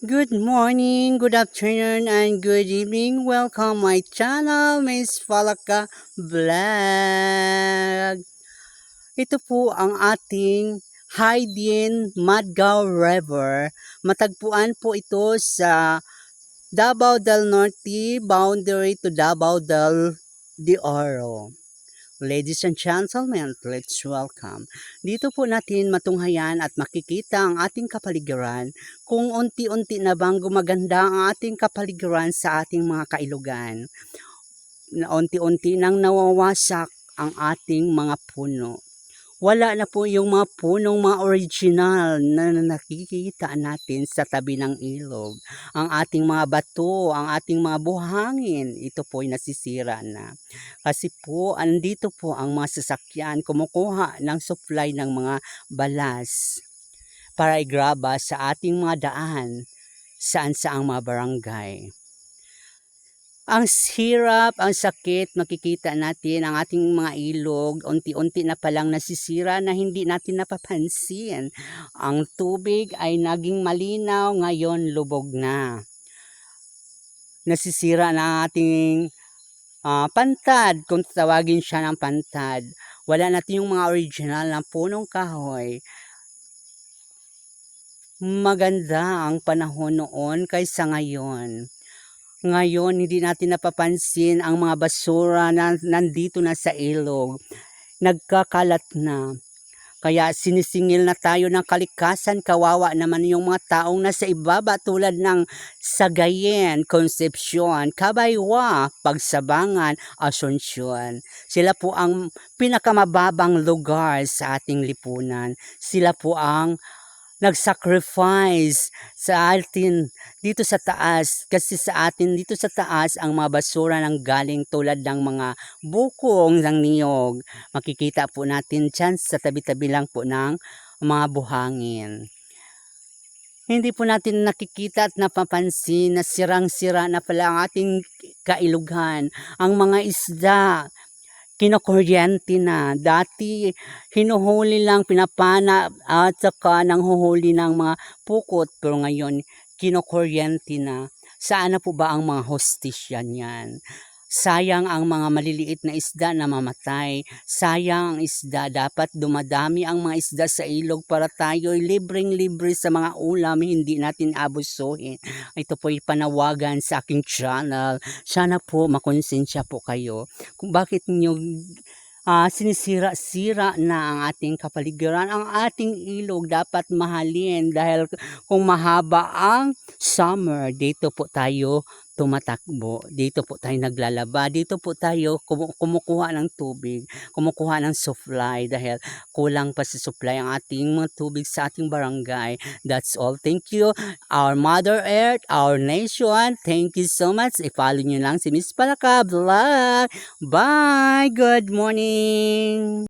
Good morning, good afternoon, and good evening. Welcome my channel, Miss Falaka Vlog. Ito po ang ating Haydin Madgaw River. Matagpuan po ito sa Davao del Norte, boundary to Davao del de Oro. Ladies and gentlemen, let's welcome. Dito po natin matunghayan at makikita ang ating kapaligiran kung unti-unti na bang gumaganda ang ating kapaligiran sa ating mga kailugan. Na unti-unti nang nawawasak ang ating mga puno. Wala na po yung mga punong mga original na nakikita natin sa tabi ng ilog. Ang ating mga bato, ang ating mga buhangin, ito po ay nasisira na. Kasi po, andito po ang mga sasakyan kumukuha ng supply ng mga balas para igraba sa ating mga daan saan sa ang mga barangay. Ang hirap, ang sakit, makikita natin ang ating mga ilog, unti-unti na palang nasisira na hindi natin napapansin. Ang tubig ay naging malinaw, ngayon lubog na. Nasisira na ang ating pantad, kung tawagin siya ng pantad. Wala natin yung mga original na punong kahoy. Maganda ang panahon noon kaysa ngayon. Ngayon, hindi natin napapansin ang mga basura na nandito na sa ilog. Nagkakalat na. Kaya sinisingil na tayo ng kalikasan. Kawawa naman yung mga taong nasa ibaba tulad ng Sagayen, Concepcion, Cabaywa, Pagsabangan, Asuncion. Sila po ang pinakamababang lugar sa ating lipunan. Sila po ang nag-sacrifice sa atin dito sa taas, kasi sa atin dito sa taas ang mga basura nang galing tulad ng mga bukong ng niyog. Makikita po natin dyan sa tabi-tabi lang po ng mga buhangin. Hindi po natin nakikita at napapansin na sirang-sira na pala ang ating kailugan. Ang mga isda, kinokuryente na. Dati, hinuhuli lang, pinapana at saka nanghuhuli ng mga pukot. Pero ngayon, kinokuryente na. Saan na po ba ang mga hostisya niyan? Sayang ang mga maliliit na isda na mamatay. Sayang ang isda. Dapat dumadami ang mga isda sa ilog para tayo'y libreng-libre sa mga ulam. Hindi natin abusuhin. Ito po'y panawagan sa aking channel. Sana po makonsensya po kayo kung bakit nyo sinisira-sira na ang ating kapaligiran. Ang ating ilog dapat mahalin dahil kung mahaba ang summer, dito po tayo tumatakbo, dito po tayo naglalaba, dito po tayo kumukuha ng tubig, kumukuha ng supply dahil kulang pa sa supply ang ating mga tubig sa ating barangay. That's all. Thank you, our Mother Earth, our nation. Thank you so much. I-follow nyo lang si Miss Palaka Vlog. Bye! Good morning!